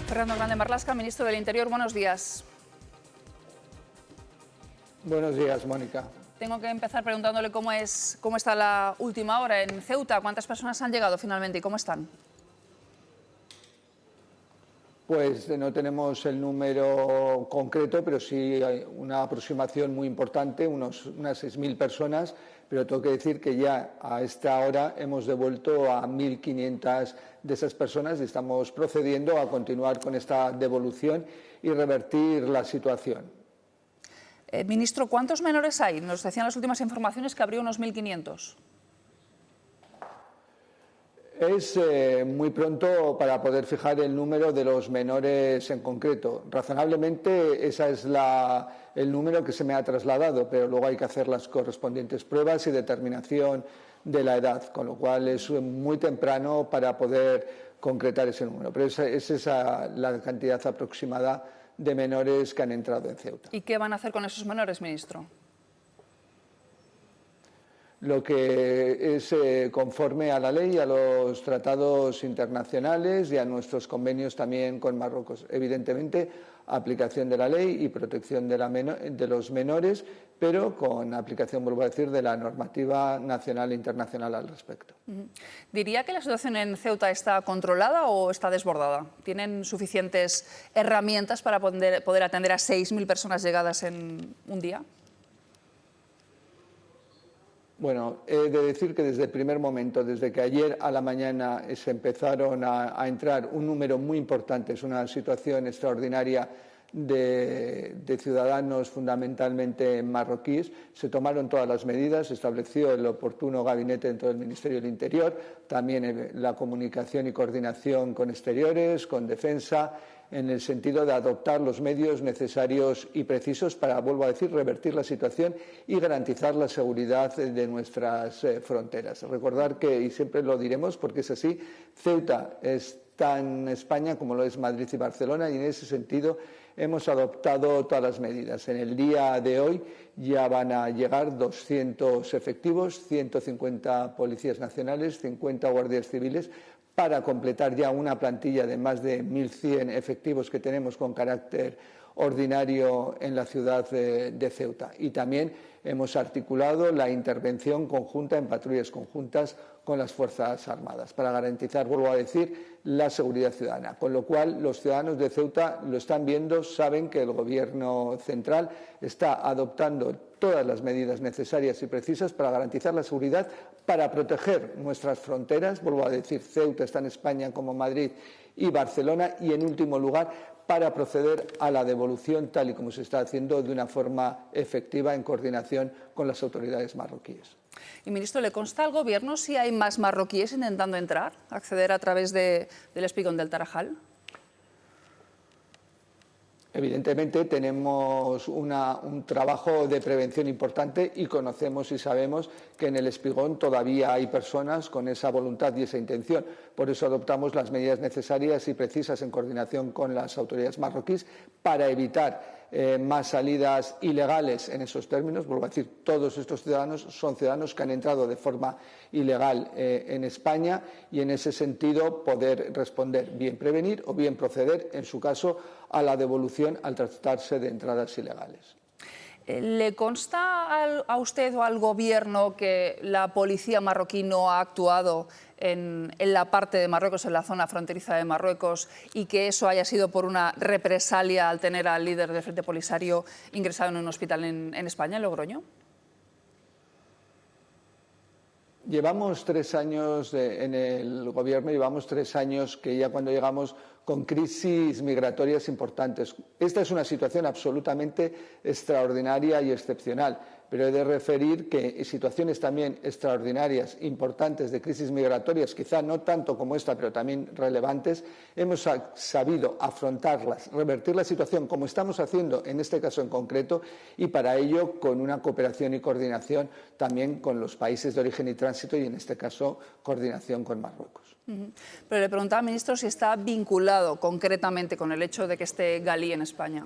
Fernando Grande Marlaska, ministro del Interior, buenos días. Buenos días, Mónica. Tengo que empezar preguntándole cómo está la última hora en Ceuta. ¿Cuántas personas han llegado finalmente y cómo están? Pues no tenemos el número concreto, pero sí hay una aproximación muy importante, unas 6.000 personas, pero tengo que decir que ya a esta hora hemos devuelto a 1.500 de esas personas y estamos procediendo a continuar con esta devolución y revertir la situación. Ministro, ¿cuántos menores hay? Nos decían las últimas informaciones que habría unos 1.500. Es muy pronto para poder fijar el número de los menores en concreto. Razonablemente ese es el número que se me ha trasladado, pero luego hay que hacer las correspondientes pruebas y determinación de la edad, con lo cual es muy temprano para poder concretar ese número. Pero esa es la cantidad aproximada de menores que han entrado en Ceuta. ¿Y qué van a hacer con esos menores, ministro? Lo que es conforme a la ley, a los tratados internacionales y a nuestros convenios también con Marruecos. Evidentemente, aplicación de la ley y protección de los menores, pero con aplicación, vuelvo a decir, de la normativa nacional e internacional al respecto. ¿Diría que la situación en Ceuta está controlada o está desbordada? ¿Tienen suficientes herramientas para poder atender a 6.000 personas llegadas en un día? Bueno, he de decir que desde el primer momento, desde que ayer a la mañana se empezaron a entrar un número muy importante, es una situación extraordinaria de ciudadanos fundamentalmente marroquíes, se tomaron todas las medidas, se estableció el oportuno gabinete dentro del Ministerio del Interior, también la comunicación y coordinación con exteriores, con defensa, en el sentido de adoptar los medios necesarios y precisos para, vuelvo a decir, revertir la situación y garantizar la seguridad de nuestras fronteras. Recordar que, y siempre lo diremos porque es así, Ceuta es tan España como lo es Madrid y Barcelona, y en ese sentido hemos adoptado todas las medidas. En el día de hoy ya van a llegar 200 efectivos, 150 policías nacionales, 50 guardias civiles, para completar ya una plantilla de más de 1.100 efectivos que tenemos con carácter ordinario en la ciudad de Ceuta. Y también hemos articulado la intervención conjunta en patrullas conjuntas con las Fuerzas Armadas para garantizar, vuelvo a decir, la seguridad ciudadana. Con lo cual, los ciudadanos de Ceuta lo están viendo, saben que el Gobierno central está adoptando todas las medidas necesarias y precisas para garantizar la seguridad, para proteger nuestras fronteras. Vuelvo a decir, Ceuta está en España como Madrid y Barcelona, y en último lugar, para proceder a la devolución tal y como se está haciendo de una forma efectiva en coordinación con las autoridades marroquíes. Y, ministro, ¿le consta al Gobierno si hay más marroquíes intentando entrar, acceder a través del espigón del Tarajal? Evidentemente tenemos un trabajo de prevención importante y conocemos y sabemos que en el espigón todavía hay personas con esa voluntad y esa intención. Por eso adoptamos las medidas necesarias y precisas en coordinación con las autoridades marroquíes para evitar más salidas ilegales en esos términos. Vuelvo a decir, todos estos ciudadanos son ciudadanos que han entrado de forma ilegal en España, y en ese sentido poder responder, bien prevenir o bien proceder, en su caso, a la devolución al tratarse de entradas ilegales. ¿Le consta a usted o al Gobierno que la policía marroquí no ha actuado en la parte de Marruecos, en la zona fronteriza de Marruecos, y que eso haya sido por una represalia al tener al líder del Frente Polisario ingresado en un hospital en España, en Logroño? Llevamos 3 años en el Gobierno, llevamos 3 años que ya cuando llegamos con crisis migratorias importantes. Esta es una situación absolutamente extraordinaria y excepcional, pero he de referir que situaciones también extraordinarias, importantes de crisis migratorias, quizá no tanto como esta, pero también relevantes, hemos sabido afrontarlas, revertir la situación como estamos haciendo en este caso en concreto, y para ello con una cooperación y coordinación también con los países de origen y tránsito, y en este caso coordinación con Marruecos. Pero le preguntaba, ministro, si está vinculado concretamente con el hecho de que esté Galí en España.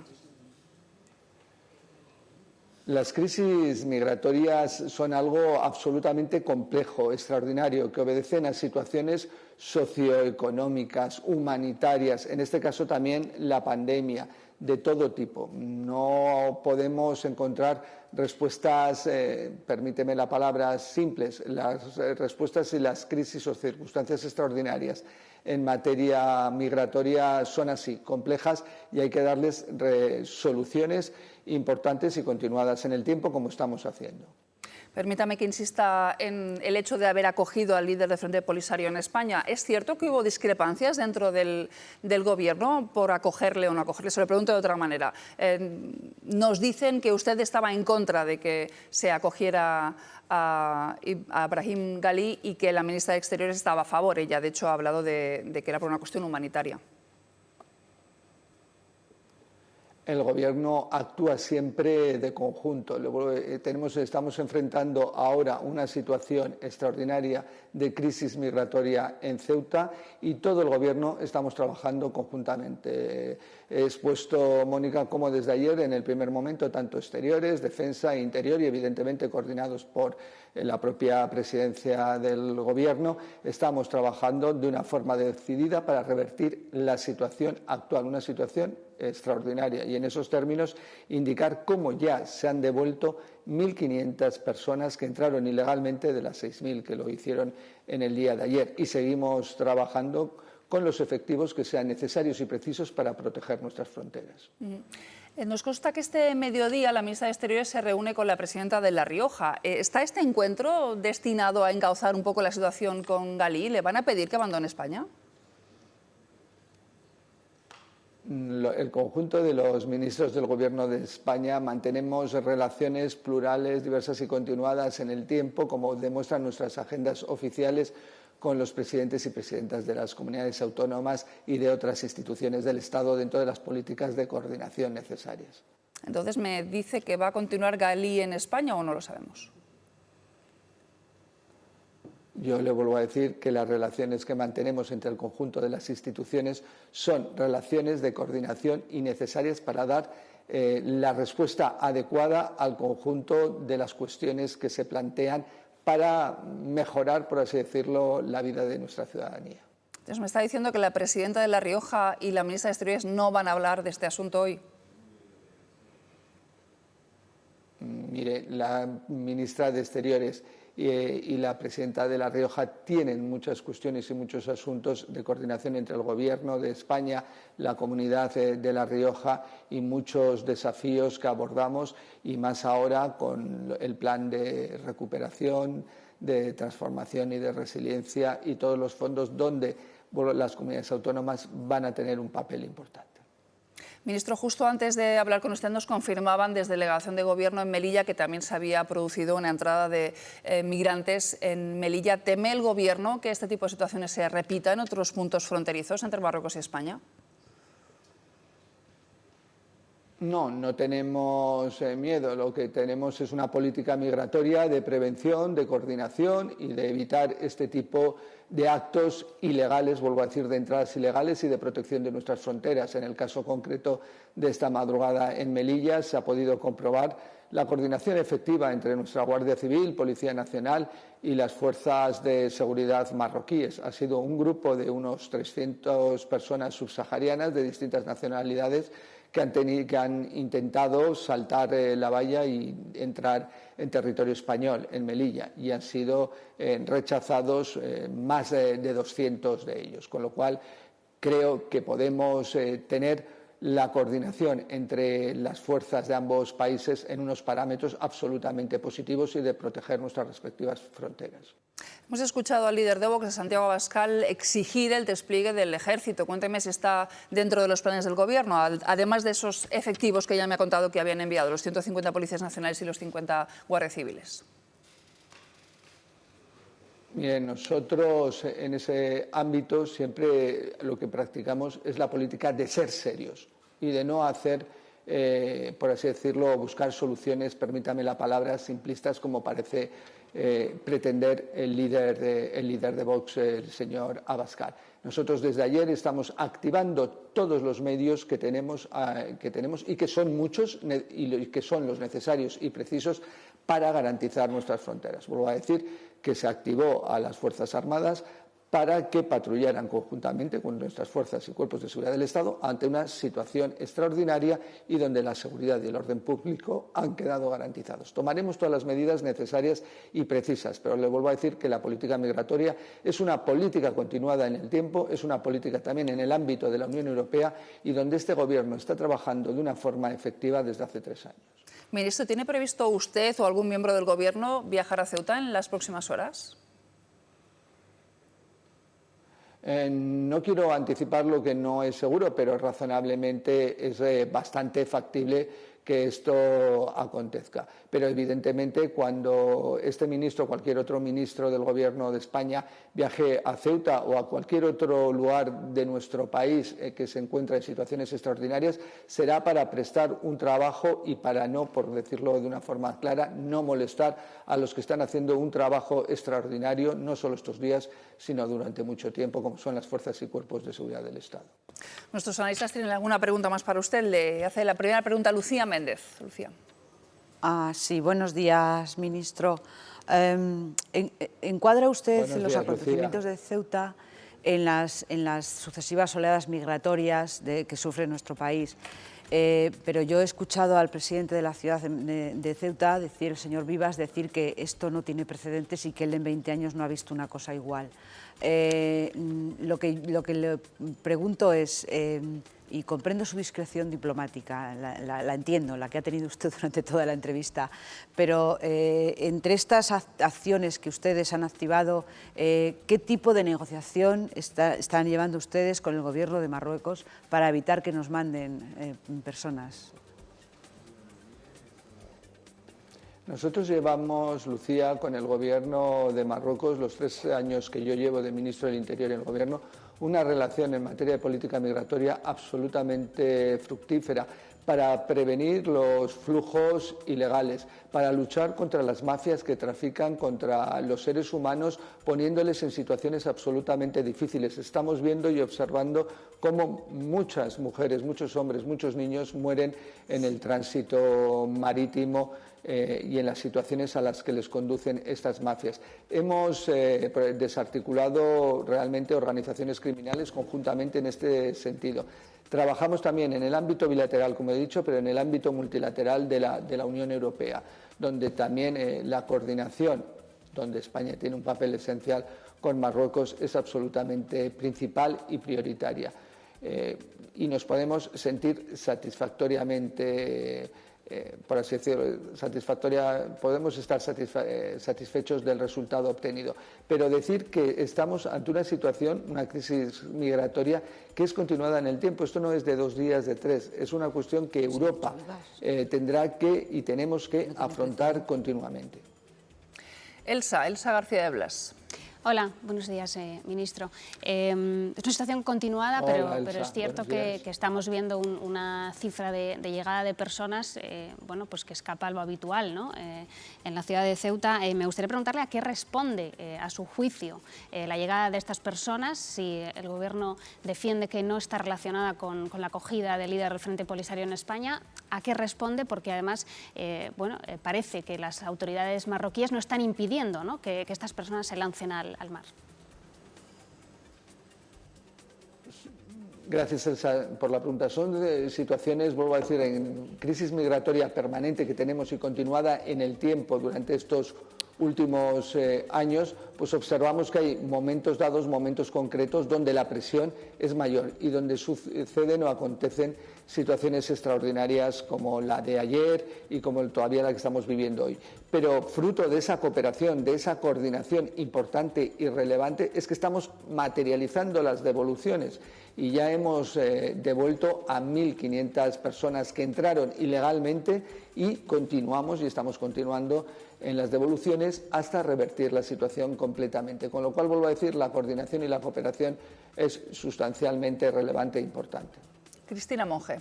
Las crisis migratorias son algo absolutamente complejo, extraordinario, que obedecen a situaciones socioeconómicas, humanitarias, en este caso también la pandemia, de todo tipo. No podemos encontrar respuestas, permíteme la palabra, simples. Las respuestas y las crisis o circunstancias extraordinarias en materia migratoria son así, complejas, y hay que darles soluciones importantes y continuadas en el tiempo, como estamos haciendo. Permítame que insista en el hecho de haber acogido al líder del Frente Polisario en España. ¿Es cierto que hubo discrepancias dentro del Gobierno por acogerle o no acogerle? Se lo pregunto de otra manera. Nos dicen que usted estaba en contra de que se acogiera a Brahim Ghali y que la ministra de Exteriores estaba a favor. Ella, de hecho, ha hablado de que era por una cuestión humanitaria. El Gobierno actúa siempre de conjunto. Estamos enfrentando ahora una situación extraordinaria de crisis migratoria en Ceuta y todo el Gobierno estamos trabajando conjuntamente. He expuesto, Mónica, como desde ayer, en el primer momento, tanto exteriores, defensa e interior, y evidentemente coordinados por la propia presidencia del Gobierno, estamos trabajando de una forma decidida para revertir la situación actual, una situación extraordinaria, y en esos términos indicar cómo ya se han devuelto 1.500 personas que entraron ilegalmente de las 6.000 que lo hicieron en el día de ayer, y seguimos trabajando con los efectivos que sean necesarios y precisos para proteger nuestras fronteras. Nos consta que este mediodía la ministra de Exteriores se reúne con la presidenta de La Rioja. ¿Está este encuentro destinado a encauzar un poco la situación con Ghali? ¿Le van a pedir que abandone España? El conjunto de los ministros del Gobierno de España mantenemos relaciones plurales, diversas y continuadas en el tiempo, como demuestran nuestras agendas oficiales, con los presidentes y presidentas de las comunidades autónomas y de otras instituciones del Estado dentro de las políticas de coordinación necesarias. Entonces, ¿me dice que va a continuar Ghali en España o no lo sabemos? Yo le vuelvo a decir que las relaciones que mantenemos entre el conjunto de las instituciones son relaciones de coordinación y necesarias para dar la respuesta adecuada al conjunto de las cuestiones que se plantean para mejorar, por así decirlo, la vida de nuestra ciudadanía. Entonces, ¿me está diciendo que la presidenta de La Rioja y la ministra de Exteriores no van a hablar de este asunto hoy? Mire, la ministra de Exteriores y la presidenta de La Rioja tienen muchas cuestiones y muchos asuntos de coordinación entre el Gobierno de España, la comunidad de La Rioja, y muchos desafíos que abordamos, y más ahora con el plan de recuperación, de transformación y de resiliencia, y todos los fondos donde las comunidades autónomas van a tener un papel importante. Ministro, justo antes de hablar con usted nos confirmaban desde Delegación de Gobierno en Melilla que también se había producido una entrada de migrantes en Melilla. ¿Teme el Gobierno que este tipo de situaciones se repita en otros puntos fronterizos entre Marruecos y España? No, no tenemos miedo. Lo que tenemos es una política migratoria de prevención, de coordinación y de evitar este tipo de actos ilegales, vuelvo a decir, de entradas ilegales y de protección de nuestras fronteras. En el caso concreto de esta madrugada en Melilla se ha podido comprobar la coordinación efectiva entre nuestra Guardia Civil, Policía Nacional y las fuerzas de seguridad marroquíes. Ha sido un grupo de unos 300 personas subsaharianas de distintas nacionalidades que han intentado saltar la valla y entrar en territorio español, en Melilla, y han sido rechazados más de 200 de ellos, con lo cual creo que podemos tener la coordinación entre las fuerzas de ambos países en unos parámetros absolutamente positivos y de proteger nuestras respectivas fronteras. Hemos escuchado al líder de Vox, a Santiago Abascal, exigir el despliegue del ejército. Cuénteme si está dentro de los planes del Gobierno, además de esos efectivos que ya me ha contado que habían enviado, los 150 policías nacionales y los 50 guardias civiles. Bien, nosotros en ese ámbito siempre lo que practicamos es la política de ser serios y de no hacer por así decirlo, buscar soluciones, permítame la palabra, simplistas como parece pretender el líder de Vox, el señor Abascal. Nosotros desde ayer estamos activando todos los medios que tenemos y que son muchos y que son los necesarios y precisos para garantizar nuestras fronteras. Vuelvo a decir que se activó a las Fuerzas Armadas para que patrullaran conjuntamente con nuestras fuerzas y cuerpos de seguridad del Estado ante una situación extraordinaria y donde la seguridad y el orden público han quedado garantizados. Tomaremos todas las medidas necesarias y precisas, pero le vuelvo a decir que la política migratoria es una política continuada en el tiempo, es una política también en el ámbito de la Unión Europea y donde este Gobierno está trabajando de una forma efectiva desde hace 3 años. Ministro, ¿tiene previsto usted o algún miembro del Gobierno viajar a Ceuta en las próximas horas? No quiero anticipar lo que no es seguro, pero razonablemente es bastante factible que esto acontezca. Pero evidentemente cuando este ministro o cualquier otro ministro del Gobierno de España viaje a Ceuta o a cualquier otro lugar de nuestro país que se encuentra en situaciones extraordinarias, será para prestar un trabajo y para no, por decirlo de una forma clara, no molestar a los que están haciendo un trabajo extraordinario, no solo estos días, sino durante mucho tiempo, como son las fuerzas y cuerpos de seguridad del Estado. Nuestros analistas tienen alguna pregunta más para usted. Le hace la primera pregunta Lucía Méndez. Lucía. Sí, buenos días, ministro. ¿Encuadra usted los acontecimientos de Ceuta en las sucesivas oleadas migratorias que sufre nuestro país? Pero yo he escuchado al presidente de la ciudad de Ceuta, el señor Vivas, decir que esto no tiene precedentes y que él en 20 años no ha visto una cosa igual. Lo que le pregunto es, y comprendo su discreción diplomática, la entiendo, la que ha tenido usted durante toda la entrevista, pero entre estas acciones que ustedes han activado, ¿qué tipo de negociación están llevando ustedes con el Gobierno de Marruecos para evitar que nos manden personas? Nosotros llevamos, Lucía, con el Gobierno de Marruecos, los 3 años que yo llevo de ministro del Interior en el Gobierno, una relación en materia de política migratoria absolutamente fructífera para prevenir los flujos ilegales, para luchar contra las mafias que trafican contra los seres humanos, poniéndoles en situaciones absolutamente difíciles. Estamos viendo y observando cómo muchas mujeres, muchos hombres, muchos niños mueren en el tránsito marítimo y en las situaciones a las que les conducen estas mafias. Hemos desarticulado realmente organizaciones criminales conjuntamente en este sentido. Trabajamos también en el ámbito bilateral, como he dicho, pero en el ámbito multilateral de la Unión Europea, donde también la coordinación, donde España tiene un papel esencial con Marruecos, es absolutamente principal y prioritaria. Y nos podemos sentir satisfactoriamente por así decirlo, podemos estar satisfechos del resultado obtenido. Pero decir que estamos ante una situación, una crisis migratoria que es continuada en el tiempo. Esto no es de 2 días, de 3. Es una cuestión que Europa tendrá que y tenemos que afrontar continuamente. Elsa García de Blas. Hola, buenos días, ministro. Es una situación continuada, pero es cierto que estamos viendo una cifra de llegada de personas bueno, pues que escapa a lo habitual, ¿no? En la ciudad de Ceuta. Me gustaría preguntarle a qué responde, a su juicio, la llegada de estas personas, si el Gobierno defiende que no está relacionada con la acogida del líder del Frente Polisario en España. ¿A qué responde? Porque además bueno, parece que las autoridades marroquíes no están impidiendo, ¿no?, que estas personas se lancen al mar. Gracias, Elsa, por la pregunta. Son situaciones, vuelvo a decir, en crisis migratoria permanente que tenemos y continuada en el tiempo durante estos últimos años, pues observamos que hay momentos dados, momentos concretos, donde la presión es mayor y donde suceden o acontecen situaciones extraordinarias como la de ayer y como todavía la que estamos viviendo hoy. Pero fruto de esa cooperación, de esa coordinación importante y relevante, es que estamos materializando las devoluciones y ya hemos devuelto a 1.500 personas que entraron ilegalmente y continuamos y estamos continuando en las devoluciones hasta revertir la situación completamente. Con lo cual, vuelvo a decir, la coordinación y la cooperación es sustancialmente relevante e importante. Cristina Monge.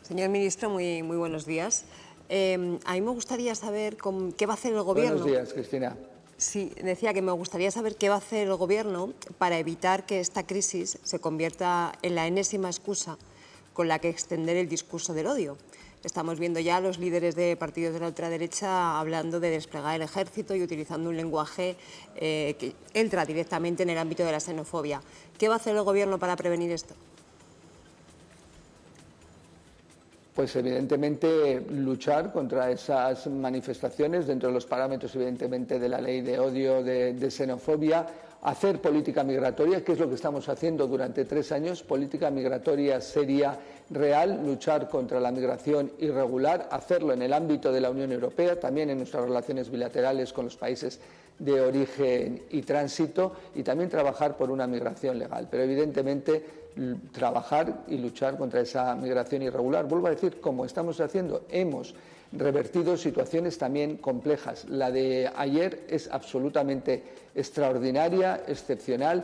Señor ministro, muy buenos días. A mí me gustaría saber qué va a hacer el Gobierno. Buenos días, Cristina. Sí, decía que me gustaría saber qué va a hacer el Gobierno para evitar que esta crisis se convierta en la enésima excusa con la que extender el discurso del odio. Estamos viendo ya a los líderes de partidos de la ultraderecha hablando de desplegar el ejército y utilizando un lenguaje que entra directamente en el ámbito de la xenofobia. ¿Qué va a hacer el Gobierno para prevenir esto? Pues evidentemente luchar contra esas manifestaciones dentro de los parámetros evidentemente de la ley de odio, de xenofobia, hacer política migratoria, que es lo que estamos haciendo durante 3 años, política migratoria seria, real, luchar contra la migración irregular, hacerlo en el ámbito de la Unión Europea, también en nuestras relaciones bilaterales con los países de origen y tránsito, y también trabajar por una migración legal. Pero evidentemente trabajar y luchar contra esa migración irregular. Vuelvo a decir, como estamos haciendo, hemos revertido situaciones también complejas. La de ayer es absolutamente extraordinaria, excepcional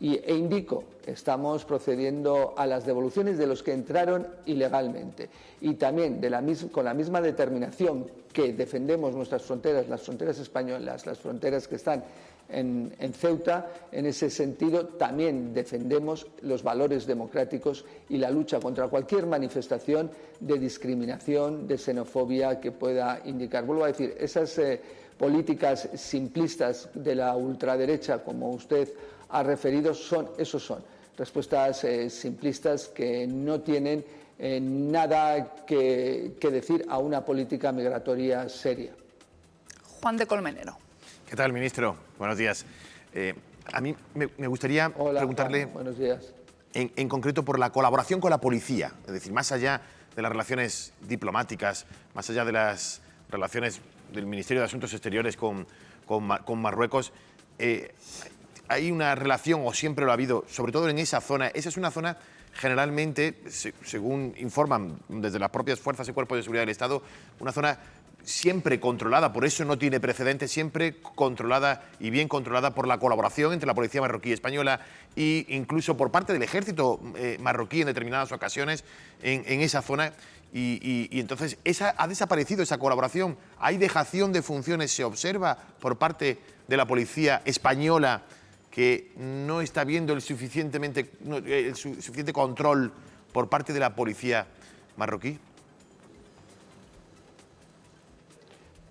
e indico, estamos procediendo a las devoluciones de los que entraron ilegalmente y también con la misma determinación que defendemos nuestras fronteras, las fronteras españolas, las fronteras que están en Ceuta, en ese sentido también defendemos los valores democráticos y la lucha contra cualquier manifestación de discriminación, de xenofobia que pueda indicar. Vuelvo a decir, esas políticas simplistas de la ultraderecha, como usted ha referido, son respuestas simplistas que no tienen nada que decir a una política migratoria seria. Juan de Colmenero. ¿Qué tal, ministro? Buenos días. A mí me gustaría preguntarle, Juan, buenos días. En concreto, por la colaboración con la policía, es decir, más allá de las relaciones diplomáticas, más allá de las relaciones del Ministerio de Asuntos Exteriores con Marruecos, hay una relación, o siempre lo ha habido, sobre todo en esa zona. Esa es una zona generalmente, según informan desde las propias fuerzas y cuerpos de seguridad del Estado, una zona siempre controlada, por eso no tiene precedentes, siempre controlada y bien controlada por la colaboración entre la policía marroquí y española e incluso por parte del ejército marroquí en determinadas ocasiones en esa zona. Y entonces ha desaparecido esa colaboración, hay dejación de funciones, se observa por parte de la policía española que no está viendo el suficiente control por parte de la policía marroquí.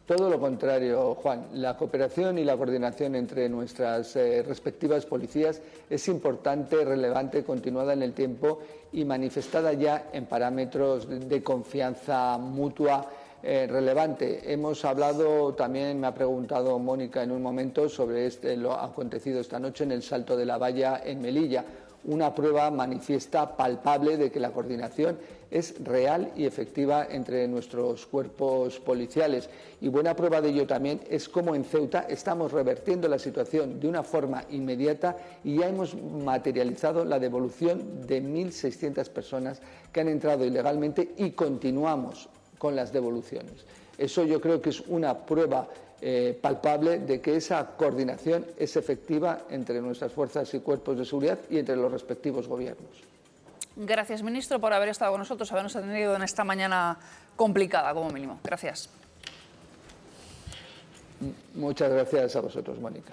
Todo lo contrario, Juan. La cooperación y la coordinación entre nuestras respectivas policías es importante, relevante, continuada en el tiempo y manifestada ya en parámetros de confianza mutua relevante. Hemos hablado, también me ha preguntado Mónica en un momento sobre lo acontecido esta noche en el Salto de la Valla en Melilla. Una prueba manifiesta, palpable, de que la coordinación es real y efectiva entre nuestros cuerpos policiales. Y buena prueba de ello también es cómo en Ceuta estamos revertiendo la situación de una forma inmediata y ya hemos materializado la devolución de 1.600 personas que han entrado ilegalmente y continuamos con las devoluciones. Eso yo creo que es una prueba palpable de que esa coordinación es efectiva entre nuestras fuerzas y cuerpos de seguridad y entre los respectivos gobiernos. Gracias, ministro, por haber estado con nosotros, habernos atendido en esta mañana complicada, como mínimo. Gracias. Muchas gracias a vosotros, Mónica.